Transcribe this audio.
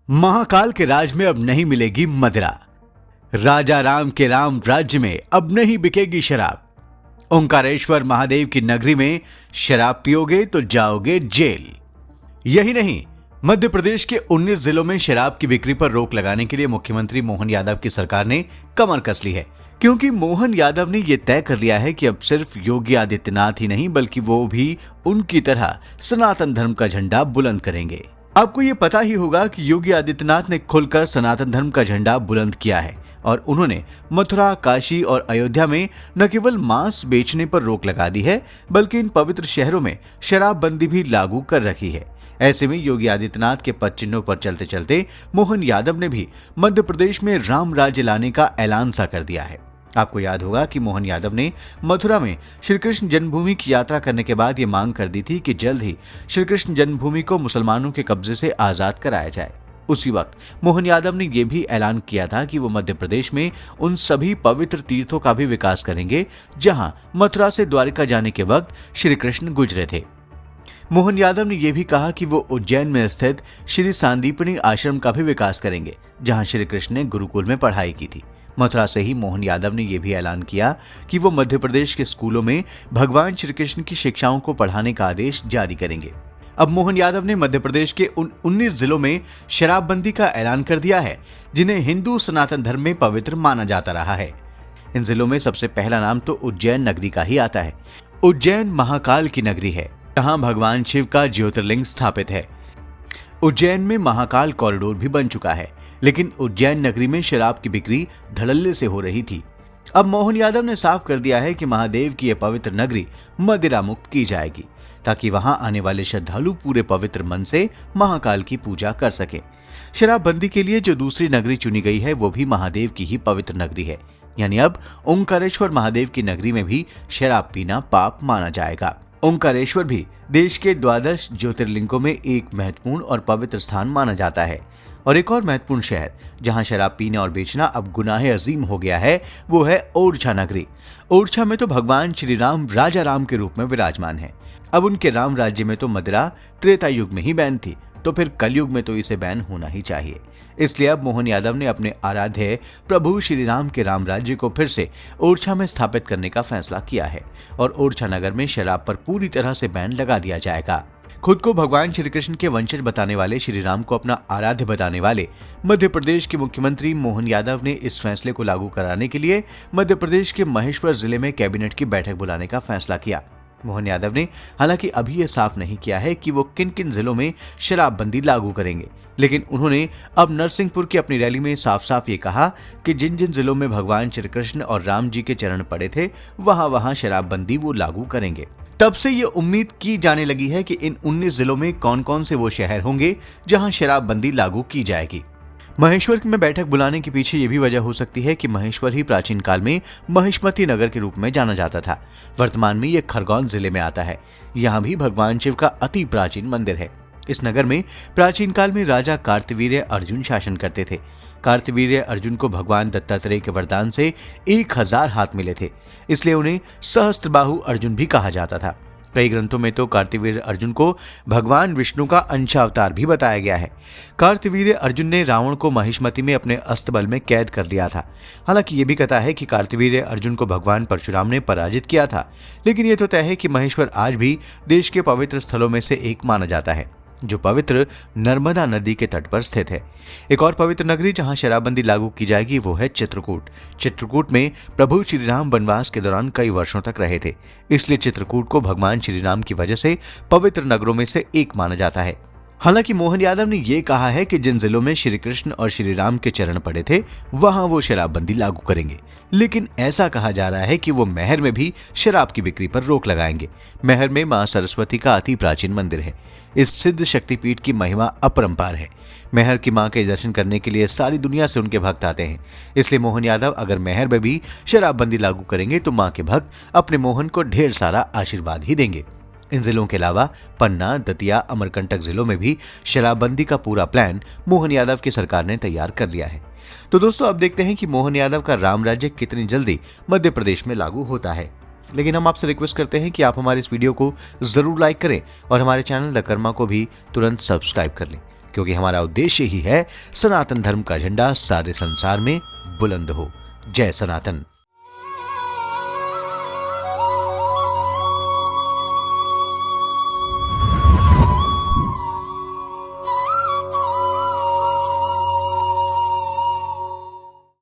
महाकाल के राज में अब नहीं मिलेगी मदिरा। राजा राम के राम राज्य में अब नहीं बिकेगी शराब। ओंकारेश्वर महादेव की नगरी में शराब पियोगे तो जाओगे जेल। यही नहीं, मध्य प्रदेश के 19 जिलों में शराब की बिक्री पर रोक लगाने के लिए मुख्यमंत्री मोहन यादव की सरकार ने कमर कस ली है, क्योंकि मोहन यादव ने यह तय कर लिया है कि अब सिर्फ योगी आदित्यनाथ ही नहीं बल्कि वो भी उनकी तरह सनातन धर्म का झंडा बुलंद करेंगे। आपको ये पता ही होगा कि योगी आदित्यनाथ ने खुलकर सनातन धर्म का झंडा बुलंद किया है और उन्होंने मथुरा, काशी और अयोध्या में न केवल मांस बेचने पर रोक लगा दी है बल्कि इन पवित्र शहरों में शराबबंदी भी लागू कर रखी है। ऐसे में योगी आदित्यनाथ के पद चिन्हों पर चलते चलते मोहन यादव ने भी मध्य प्रदेश में राम राज्य लाने का ऐलान सा कर दिया है। आपको याद होगा कि मोहन यादव ने मथुरा में श्री कृष्ण जन्मभूमि की यात्रा करने के बाद ये मांग कर दी थी कि जल्द ही श्री कृष्ण जन्मभूमि को मुसलमानों के कब्जे से आजाद कराया जाए। उसी वक्त मोहन यादव ने यह भी ऐलान किया था कि वो मध्य प्रदेश में उन सभी पवित्र तीर्थों का भी विकास करेंगे जहां मथुरा से द्वारिका जाने के वक्त श्री कृष्ण गुजरे थे। मोहन यादव ने यह भी कहा कि वो उज्जैन में स्थित श्री सांदीपनी आश्रम का भी विकास करेंगे जहां श्री कृष्ण ने गुरुकुल में पढ़ाई की थी। मथुरा से ही मोहन यादव ने यह भी ऐलान किया कि वो मध्य प्रदेश के स्कूलों में भगवान श्री कृष्ण की शिक्षाओं को पढ़ाने का आदेश जारी करेंगे। अब मोहन यादव ने मध्य प्रदेश के उन 19 जिलों में शराबबंदी का ऐलान कर दिया है जिन्हें हिंदू सनातन धर्म में पवित्र माना जाता रहा है। इन जिलों में सबसे पहला नाम तो उज्जैन नगरी का ही आता है। उज्जैन महाकाल की नगरी है जहां भगवान शिव का ज्योतिर्लिंग स्थापित है। उज्जैन में महाकाल कॉरिडोर भी बन चुका है, लेकिन उज्जैन नगरी में शराब की बिक्री धड़ल्ले से हो रही थी। अब मोहन यादव ने साफ कर दिया है कि महादेव की यह पवित्र नगरी मदिरा मुक्त की जाएगी ताकि वहां आने वाले श्रद्धालु पूरे पवित्र मन से महाकाल की पूजा कर सकें। शराबबंदी के लिए जो दूसरी नगरी चुनी गई है वो भी महादेव की ही पवित्र नगरी है, यानी अब ओंकारेश्वर महादेव की नगरी में भी शराब पीना पाप माना जाएगा। ओंकारेश्वर भी देश के 12 ज्योतिर्लिंगों में एक महत्वपूर्ण और पवित्र स्थान माना जाता है। और एक और महत्वपूर्ण शहर जहां शराब पीना और बेचना अब गुनाह अजीम हो गया है वो है ओरछा नगरी। ओरछा में तो भगवान श्री राम राजा राम के रूप में विराजमान है। अब उनके राम राज्य में तो मदिरा त्रेता युग में ही बैन थी, तो फिर कलयुग में तो इसे बैन होना ही चाहिए। इसलिए अब मोहन यादव ने अपने आराध्य प्रभु श्री राम के राम राज्य को फिर से ओरछा में स्थापित करने का फैसला किया है और ओरछा नगर में शराब पर पूरी तरह से बैन लगा दिया जाएगा। खुद को भगवान श्री कृष्ण के वंशज बताने वाले श्री राम को अपना आराध्य बताने वाले मध्य प्रदेश के मुख्यमंत्री मोहन यादव ने इस फैसले को लागू कराने के लिए मध्य प्रदेश के महेश्वर जिले में कैबिनेट की बैठक बुलाने का फैसला किया। मोहन यादव ने हालांकि अभी यह साफ नहीं किया है कि वो किन किन जिलों में शराबबंदी लागू करेंगे, लेकिन उन्होंने अब नरसिंहपुर की अपनी रैली में साफ साफ ये कहा कि जिन जिन जिलों में भगवान श्री कृष्ण और राम जी के चरण पड़े थे वहां शराबबंदी वो लागू करेंगे। तब से ये उम्मीद की जाने लगी है कि इन 19 जिलों में कौन कौन से वो शहर होंगे जहां शराबबंदी लागू की जाएगी। महेश्वर में बैठक बुलाने के पीछे ये भी वजह हो सकती है कि महेश्वर ही प्राचीन काल में महिष्मती नगर के रूप में जाना जाता था। वर्तमान में ये खरगोन जिले में आता है। यहाँ भी भगवान शिव का अति प्राचीन मंदिर है। इस नगर में प्राचीन काल में राजा कार्तवीर्य अर्जुन शासन करते थे। कार्तवीर्य अर्जुन को भगवान दत्तात्रेय के वरदान से 1000 हाथ मिले थे, इसलिए उन्हें सहस्त्रबाहु अर्जुन भी कहा जाता था। कई ग्रंथों में तो कार्तवीर्य अर्जुन को भगवान विष्णु का अंशावतार भी बताया गया है। कार्तवीर्य अर्जुन ने रावण को महिष्मती में अपने अस्तबल में कैद कर लिया था। हालांकि ये भी कथा है कि कार्तवीर्य अर्जुन को भगवान परशुराम ने पराजित किया था, लेकिन ये तो तय है कि महेश्वर आज भी देश के पवित्र स्थलों में से एक माना जाता है जो पवित्र नर्मदा नदी के तट पर स्थित है। एक और पवित्र नगरी जहां शराबबंदी लागू की जाएगी वो है चित्रकूट। चित्रकूट में प्रभु श्री राम वनवास के दौरान कई वर्षों तक रहे थे, इसलिए चित्रकूट को भगवान श्री राम की वजह से पवित्र नगरों में से एक माना जाता है। हालांकि मोहन यादव ने यह कहा है कि जिन जिलों में श्री कृष्ण और श्री राम के चरण पड़े थे वहां वो शराबबंदी लागू करेंगे, लेकिन ऐसा कहा जा रहा है कि वो मैहर में भी शराब की बिक्री पर रोक लगाएंगे। मैहर में मां सरस्वती का अति प्राचीन मंदिर है। इस सिद्ध शक्तिपीठ की महिमा अपरंपार है। मैहर की मां के दर्शन करने के लिए सारी दुनिया से उनके भक्त आते हैं, इसलिए मोहन यादव अगर मैहर में भी शराबबंदी लागू करेंगे तो मां के भक्त अपने मोहन को ढेर सारा आशीर्वाद ही देंगे। इन जिलों के अलावा पन्ना, दतिया, अमरकंटक जिलों में भी शराबबंदी का पूरा प्लान मोहन यादव की सरकार ने तैयार कर लिया है। तो दोस्तों, अब देखते हैं कि मोहन यादव का राम राज्य कितनी जल्दी मध्य प्रदेश में लागू होता है। लेकिन हम आपसे रिक्वेस्ट करते हैं कि आप हमारे इस वीडियो को जरूर लाइक करें और हमारे चैनल द कर्मा को भी तुरंत सब्सक्राइब कर लें, क्योंकि हमारा उद्देश्य ही है सनातन धर्म का झंडा सारे संसार में बुलंद हो। जय सनातन।